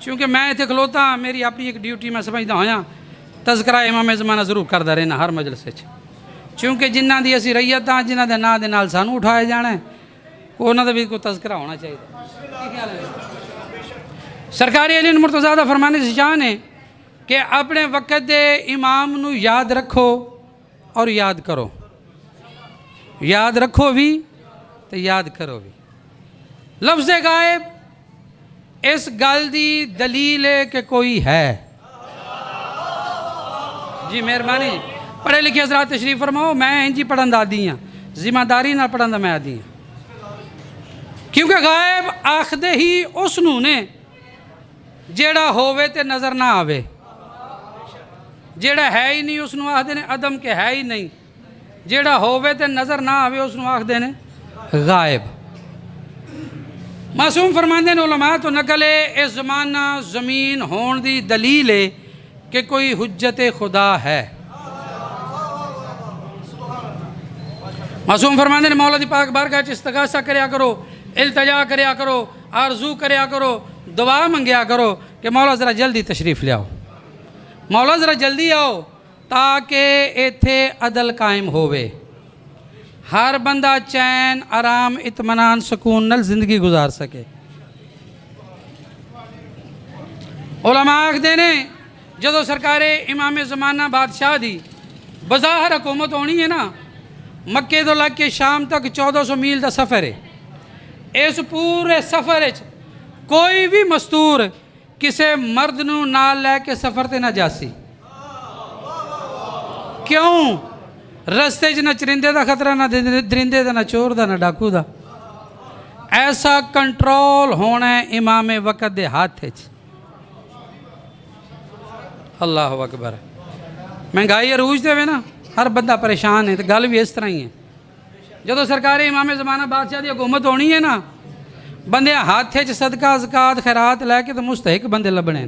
क्योंकि मैं इतने खलोता मेरी अपनी एक ड्यूटी मैं समझदा होया तज़करा इमाम ज़माना जरूर करता रहना हर मजलिस विच, क्योंकि जिन्हां दी असीं रैयत हां जिन्हां दे नां दे नाल सानूं उठाया जाना है उन्हां दा भी कोई तज़करा होना चाहिए। सरकारी अली मुर्तज़ा दा फरमाने से शान है कि अपने वक़्त दे इमाम नूं याद रखो और याद करो, याद रखो भी तो याद करो भी। लफ्ज़ गायब इस गल दी दलील है कि कोई है। जी मेहरबानी, पढ़े लिखे हज़रात तशरीफ़ फरमाओ। मैं इंजी पढ़न दा आदी हाँ, जिम्मेदारी नाल पढ़न दा मैं आदी हाँ, क्योंकि गायब आखदे ही उस नूं ने जेड़ा होवे ते नज़र ना आवे, जेड़ा है ही नहीं उसनूं आखदे ने अदम के है ही नहीं, जेड़ा होवे ते नज़र ना आवे उसनूं आखदे ने गायब। मासूम फरमांदे ने उलमा तो नकल है इस ज़माना ज़मीन होने की दलील है कि कोई हुज्जत खुदा है। मासूम फरमांदे ने मौला दी पाक बारगाह च इस्तगासा करया करो, इल्तजा करया करो, आरजू करया करो, दुआ मंगया करो कि मौला ज़रा जल्दी तशरीफ़ लियाओ, मौला ज़रा जल्दी आओ ताकि इत्थे अदल कायम होवे, हर बंदा चैन आराम इत्मीनान सुकून नाल जिंदगी गुजार सके। उलमा आखदे ने जदों सरकारे इमाम ज़माना बादशाह दी बज़ाहिर हुकूमत होनी है ना, मक्के तो लग के शाम तक 1400 मील का सफ़र है। इस पूरे सफ़र कोई भी मस्तूर किसी मर्द नूं नाल लैके सफ़र ते ना जासी। क्यों? रस्ते च ना चरिंदे का खतरा, ना दरिंदे का, ना चोर का, ना डाकू का। ऐसा कंट्रोल होना है इमाम वक़्त दे हाथ च। अल्लाह अकबर। महंगाई अरूज देवे ना, हर बंदा परेशान है, तो गल भी इस तरह ही है। जो सरकारी इमाम ज़माना बादशाह की हुकूमत होनी है ना, बंदे हाथ च सदका ज़कात खैरात लैके तो मुस्तहिक बंदे लभने,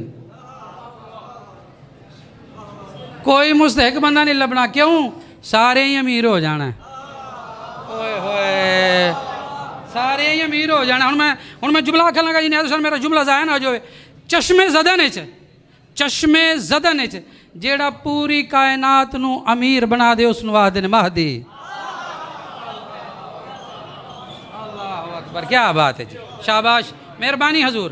कोई मुस्तहिक बंदा नहीं लभना। क्यों? सारे ही अमीर हो जाना है। ओए होए, सारे ही अमीर हो जाना। हुण मैं जुमला आखन लगा जी नहीं, मेरा जुमला ज़ाया ना हो जाए। चश्मे ज़दन च जेड़ा पूरी कायनात नूं अमीर बना दे उसनूं आखदे ने महदी। अल्लाह अकबर, क्या बात है जी, शाबाश, मेहरबानी हजूर।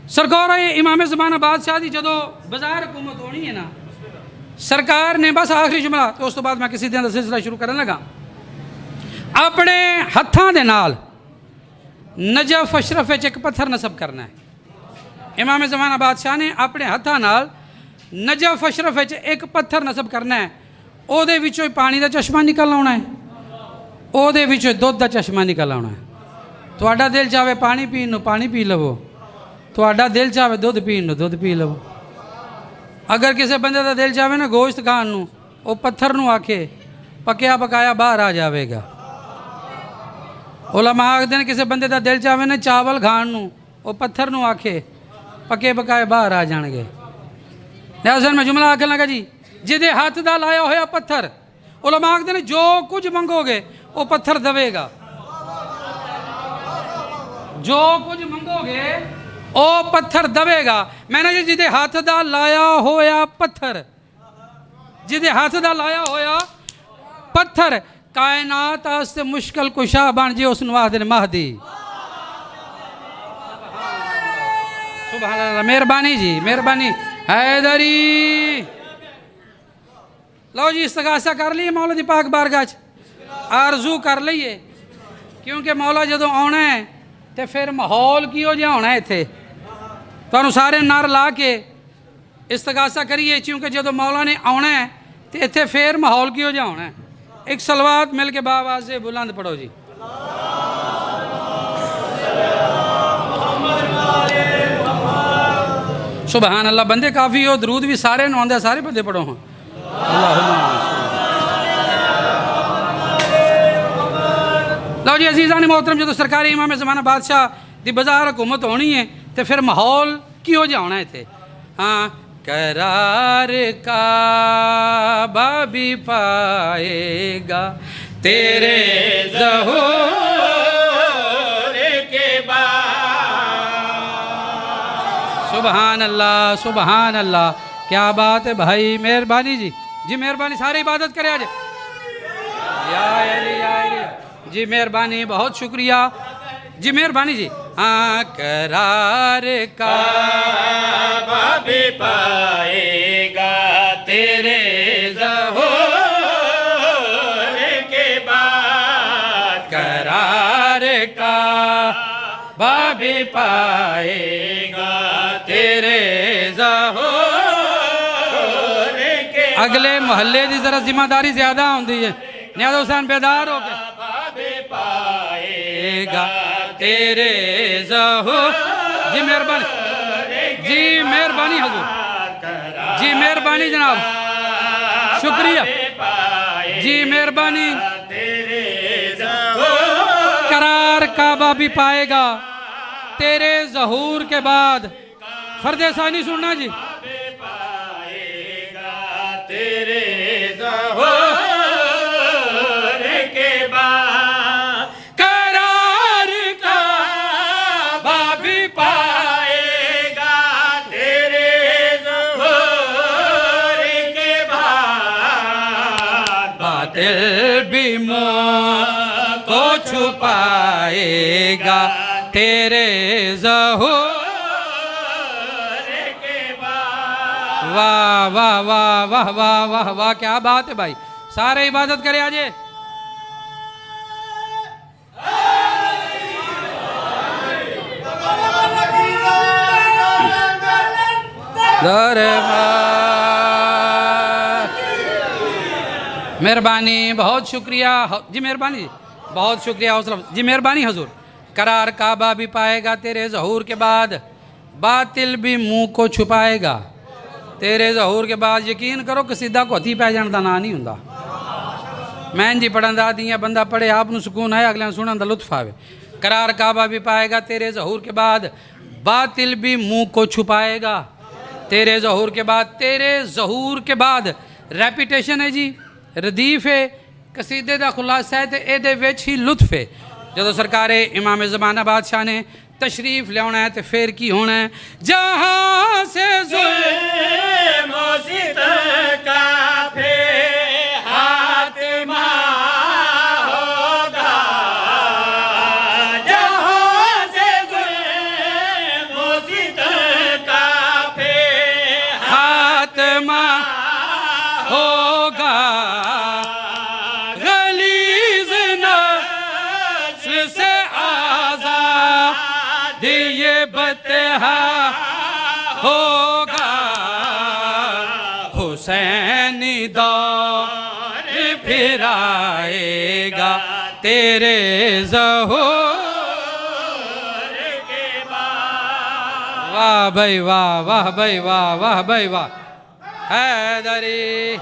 सरकार इमाम ज़माना बादशाह की जदों बाजार हुकूमत होनी है ना, सरकार ने बस आखिरी जुमला तो उस तो बाद मैं किसी दिन का सिलसिला शुरू करने लगा। अपने हत्थां दे नाल नजफ अशरफ एक पत्थर नसब करना है। इमाम ज़माना बादशाह ने अपने हत्थां नाल नजफ अशरफ एक पत्थर नसब करना है। ओहदे विचों पानी का चश्मा निकल आना है, ओहदे विचों दुध का चश्मा निकल आना है। तुहाडा दिल चाहे पानी पीन नूं पानी पी लवो, तुहाडा दिल चाहे दुध पीन नूं दुध पी लवो। अगर किसी बंदे का दिल चाहे ना गोश्त खाण नूं, वो पत्थर नूं आखे पकया पकाया बाहर आ जाएगा। उलमा आखदे ने किसी बंदे का दिल चाहे ना चावल खाण नूं, वो पत्थर नूं आखे पके पकाए बाहर आ जाएंगे। लिहाजा मैं जुमला आखन लगा जी, जिदे हाथ दा लाया होया पत्थर, उलमा आखदे ने जो कुछ मंगोगे वो पत्थर देवेगा, जो कुछ मंगोगे ओ पत्थर दवेगा। मैंने जी जिदे हाथ दा लाया होया पत्थर, जिदे हाथ दा लाया होया पत्थर कायनात आस्ते मुश्किल कुशा बन जे उसनूं आखदे ने महदी। सुभान अल्लाह, मेहरबानी जी, मेहरबानी हैदरी। लो जी, इस्तगासा कर लीए मौला दी पाक बारगाह च, आरजू कर लीए, क्योंकि मौला जदों आना है तो फिर माहौल किहो जिहा होना है। इत्थे तुहानूं सारे नर ला के इस्तगासा करिए, क्योंकि जदों मौला ने आना है तो इत्थे फिर माहौल किहो जिहा होना है। एक सलवात मिल के बाआवाज़ से बुलंद पढ़ो जी। सुभान अल्लाह। बंदे काफ़ी हो, दरूद भी सारे नूं आंदा, सारे बंदे पढ़ो हाँ। लो जी अजीज़ान मोहतरम, जो सरकारी इमाम ज़माना बादशाह की बाजार हुकूमत होनी है तो फिर माहौल किहो जिहा होना इत्थे। हाँ, करार काबा भी पाएगा तेरे ज़हूर के बाद, सुबहान अल्लाह, सुबहान अल्लाह। क्या बात है भाई, मेहरबानी जी, जी मेहरबानी, सारी इबादत करे आज। या अली, या अली। जी मेहरबानी, बहुत शुक्रिया जी, मेहरबानी जी। हाँ, करार का भी पाएगा तेरे ज़हूर के बाद, करार का भी पाएगा तेरे ज़हूर के अगले मोहल्ले की जरा जिम्मेदारी ज्यादा होती है। नियाज़ हुसैन बेदार हो गए। भी पाएगा तेरे ज़हूर, जी मेहरबानी, जी मेहरबानी हजूर, जी मेहरबानी जनाब, शुक्रिया जी, मेहरबानी। करार काबा भी पाएगा तेरे ज़हूर के बाद। फर्द सानी सुनना जी। तेरे ज़हूर के बाद, करार काबा भी पाएगा तेरे ज़हूर के बाद, बातिल भी मुँह को छुपाएगा तेरे ज़हूर के बाद। वाह वाह वाह वाह वाह वाह वाह, क्या बात है भाई, सारे इबादत करे आज। मेहरबानी, बहुत शुक्रिया जी, मेहरबानी जी, बहुत शुक्रिया हौसला जी, मेहरबानी हजूर। करार काबा भी पाएगा तेरे ज़हूर के बाद, बातिल भी मुंह को छुपाएगा तेरे ज़हूर के बाद। यकीन करो कसीदा को हथी पै जाने का ना नहीं होंदा। मैं जी पढ़ा दियाँ, बंदा पढ़े आप सुकून आए, अगले सुनने का लुत्फ आवे। करार काबा भी पाएगा तेरे ज़हूर के बाद, बातिल भी मुंह को छुपाएगा तेरे ज़हूर के बाद। तेरे ज़हूर के बाद रेपिटेशन है जी, रदीफ है, कसीदे का खुलासा है, तो ये ही लुत्फ है। जो सरकार इमाम ज़माना बादशाह ने तशरीफ लिया है तो फिर की होना है। जहाँ से होगा हुसैनी दौर फिर आएगा तेरे ज़हूर के बाद। वाह भाई वाह, वाह भाई वाह, वाह भाई वाह। हैदरी,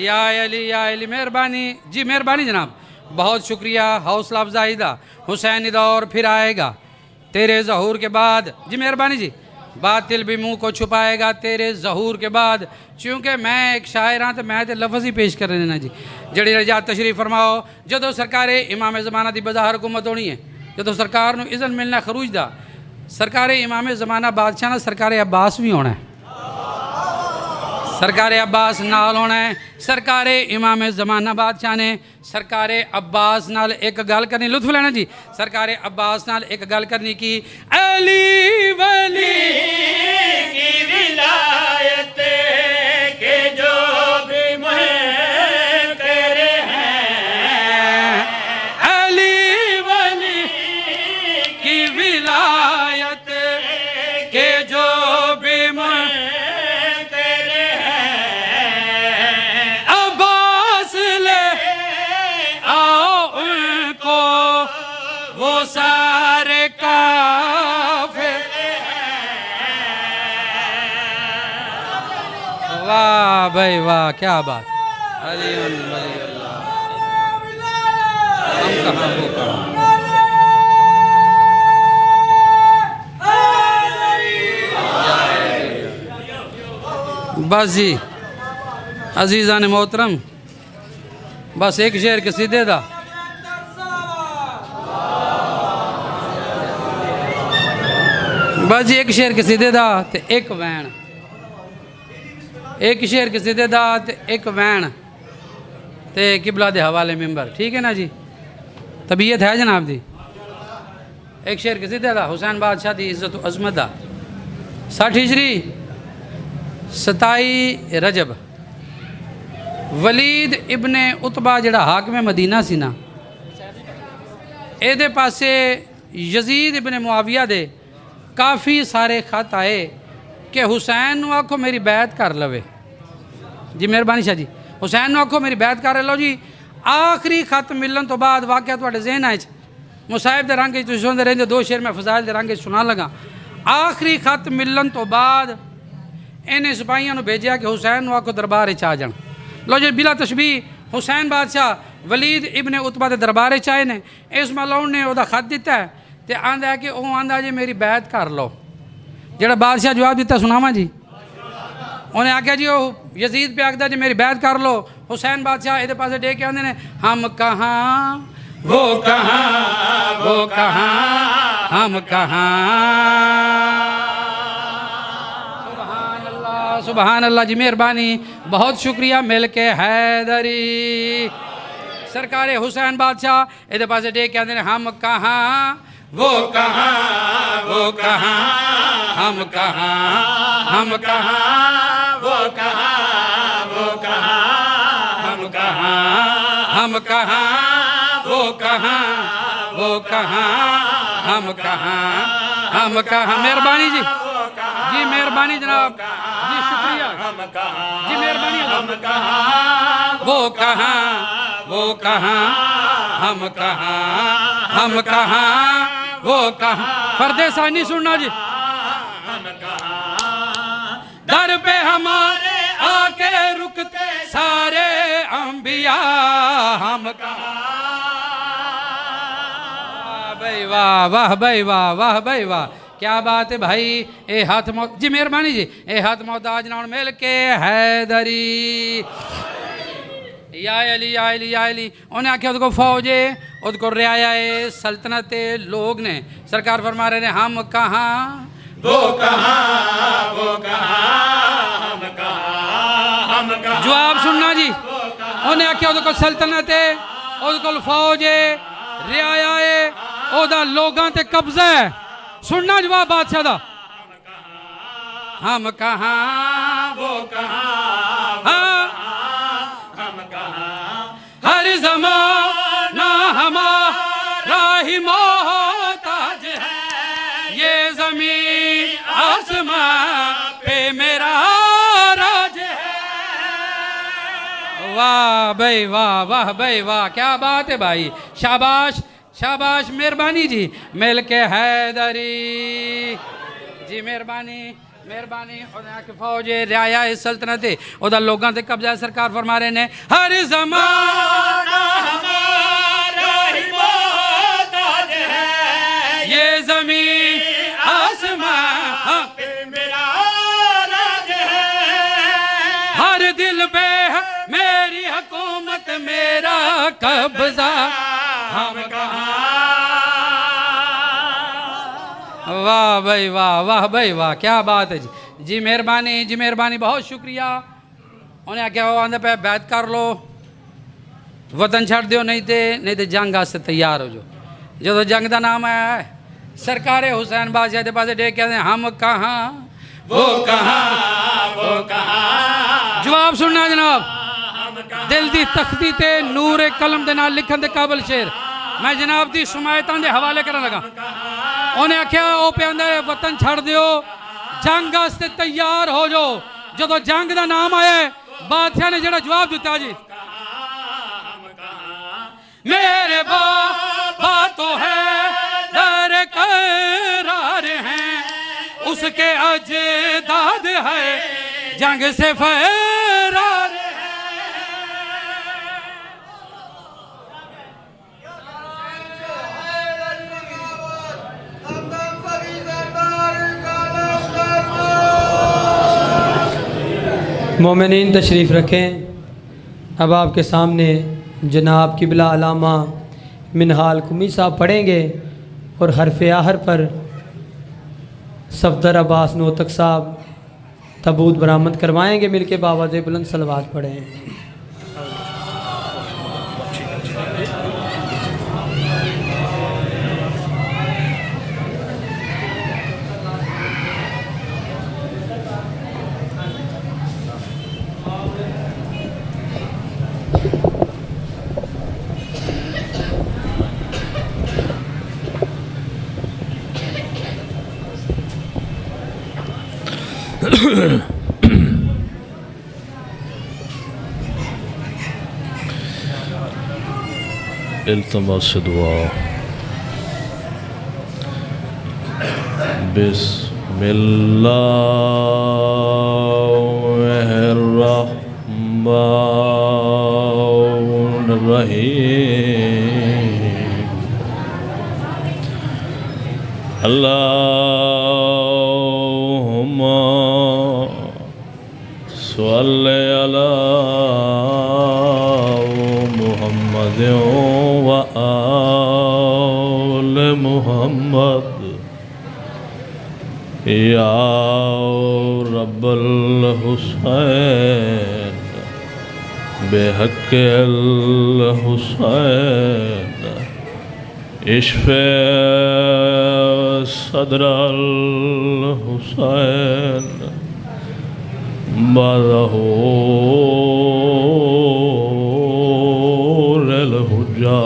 या अली, या अली, मेहरबानी जी, मेहरबानी जनाब, बहुत शुक्रिया, हौसला अफजाई दा। हुसैनी दौर फिर आएगा तेरे ज़हूर के बाद, जी मेहरबानी जी। बातिल भी मुंह को छुपाएगा तेरे ज़हूर के बाद। चूँकि मैं एक शायर हाँ तो मैं तो लफ्ज़ ही पेश कर रहा जी। जड़ी रजा तशरीफ फरमाओ। जो सरकार इमाम ज़माना की बाजार हुकूमत होनी है, जो सरकार को इज़न मिलना खरूज दा, सरकार इमाम ज़माना बादशाह ना सरकार अब्बास भी होना है, सरकार अब्बास नाल होना है। सरकार इमाम ज़माना बादशाह ने सरकार अब्बास नाल एक गल करनी, लुत्फ लेना जी। सरकार अब्बास नाल एक गल करनी की अली वली की विलायत के जो भी तेरे हैं, अली वली की विलायत के जो भी तेरे हैं, अब्बास ले आओ उनको वो सारे काफिर। वाह भाई वाह, क्या बात। अली वली अल्लाह, हम कहाँ वो कहाँ। बस जी अजीज़ा ने मोहतरम, बस एक शेर कसीदे दा। बस जी एक शेर कसीदे दा ते एक वैन, एक शेर कसीदे दा ते एक वैन ते किबला दे हवाले मिंबर। ठीक है ना जी, तबीयत है जनाब दी। एक शेर कसीदे दा हुसैन बादशाह दी इज्जत व अजमत दा 60 हिजरी 27 रजब वलीद इब्ने उतबा जिहड़ा हाकिम मदीना सी ना, ਇਹਦੇ ਪਾਸੇ यजीद इब्ने मुआविया दे काफ़ी सारे खत आए कि हुसैन नूं आखो मेरी बैत कर लवे। जी मेहरबानी शाह जी, हुसैन नूं आखो मेरी बैत कर लो जी। आखिरी खत मिलन तो बाद वाक़या तुहाडे ज़हन च मुसाहिब दे रंग तुसीं सुनदे रहिंदे, दो शेर मैं फज़ाइल दे रंग सुना लगा। आखिरी खत मिलन तो बाद इन्हें सिपाहियों नूं भेजिया कि हुसैन नूं आखो दरबार च आ जाण। लो जी बिला तशबीह हुसैन बादशाह वलीद इब्ने उतबा के दरबार च आए ने। इस मलाउन ने वह खत दिता है तो आंदा है कि वह आंदा जी मेरी बैत कर लो। जोड़ा बादशाह जवाब दिता सुनावा जी, उन्हें आख्या जी वह यजीद पे आखदा जी मेरी बैत कर लो। हुसैन बादशाह ये पास डे के आंदे ने हम कहाँ वो कहाँ, वो कहाँ हम कहाँ। सुभान अल्लाह जी मेहरबानी, बहुत शुक्रिया मिल के हैदरी। सरकार हुसैन बादशाह ये पास डे के आंदे ने हम कहाँ वो कहाँ, वो कहाँ हम कहाँ, हम कहाँ वो कहाँ, वो कहाँ हम कहाँ, हम कहाँ वो कहाँ, वो कहाँ हम कहाँ, हम कहाँ। मेहरबानी जी, जी मेहरबानी जनाब जी, शुक्रिया हम कहाँ, जी मेहरबानी। हम कहाँ वो कहाँ, वो कहाँ हम कहाँ, हम कहाँ वो कहाँ। फर्दे सानी सुनना जी। हम कहाँ दर पे हमारे आके रुकते सारे अंबिया हम कहाँ। भाई वाह, वाह भाई वाह, वाह भाई वाह, क्या बात है भाई। ए हाथ मौत जी मेहरबानी जी, ए हाथ मोहताज नाल मिल के हैदरी। या अली या अली या अली। उन्हें आख्या उसको फौज है, उसको रियाया है, सल्तनत लोग ने। सरकार फरमा रहे हैं हम कहाँ वो कहाँ, वो कहाँ हम कहाँ, हम कहाँ। जवाब सुनना जी। उन्हें आख्या उसको सल्तनत है, उसको फौज है, रियाया है, ओदा लोगां ते कब्जा है। सुनना जवाब बादशाह दा। हम कहाँ वो कहाँ, हाँ हम कहाँ हर ज़माना हमारा ही मोहताज है, ये ज़मीन आसमां पे मेरा राज है। वाह भाई वाह, वाह भाई वाह, क्या बात है भाई। शाबाश शाबाश, मेहरबानी जी मिल के हैदरी जी मेहरबानी मेहरबानी। फौज रियाया सल्तनत ओदा लोगों से कब्जा। सरकार फरमा रहे ने हर ज़माना हमारा ही मोहताज है, ये ज़मीन आसमां पे मेरा राज है। हर दिल पे है मेरी हुकूमत मेरा कब्जा हम कहाँ। वाह भाई वाह, वाह भाई वाह, क्या बात है जी। जी मेहरबानी जी मेहरबानी, बहुत शुक्रिया। उन्हें आख्या वो आंदे पे बैत कर लो, वतन छड़ दियो, नहीं तो जंग आस्ते तैयार हो जाओ। जो जंग का नाम आया है सरकार हुसैन बादशाह के पास डे कहते हम कहाँ वो कहाँ, वो कहाँ जवाब सुनना जनाब। दिल की तख्ती ते नूर कलम के नाल लिखन के काबल शेर मैं जनाब की सुमायतां के हवाले करन लगा। उन्हें आख्या वो पे आंदा वतन छड़ दियो, जंग आस्ते तैयार हो जाओ। जो जंग का नाम आया है बादशाह ने जरा जवाब दिता जी मेरे बाबा तो है दर करार हैं, उसके अजदाद है जंग से फरार है। मोमिनीन तशरीफ़ रखें। अब आपके सामने जनाब किबला अलामा मिनहाल कुमी साहब पढ़ेंगे और हरफ आहर पर सफदर अब्बास नोतक साहब तबूत बरामद करवाएंगे। मिलके बावाज़ बुलंद सलवात पढ़ें। इल्तमस दुआ। बिस्मिल्लाहिर्रहमानिर्रहीम। अल्लाहुम्मा सल्लि अला मुहम्मद व आल मुहम्मद या रब्बल हुसैन बेहक़्क़िल हुसैन इश्फ़े सदरल हुसैन बज़हूरिल हुज्जा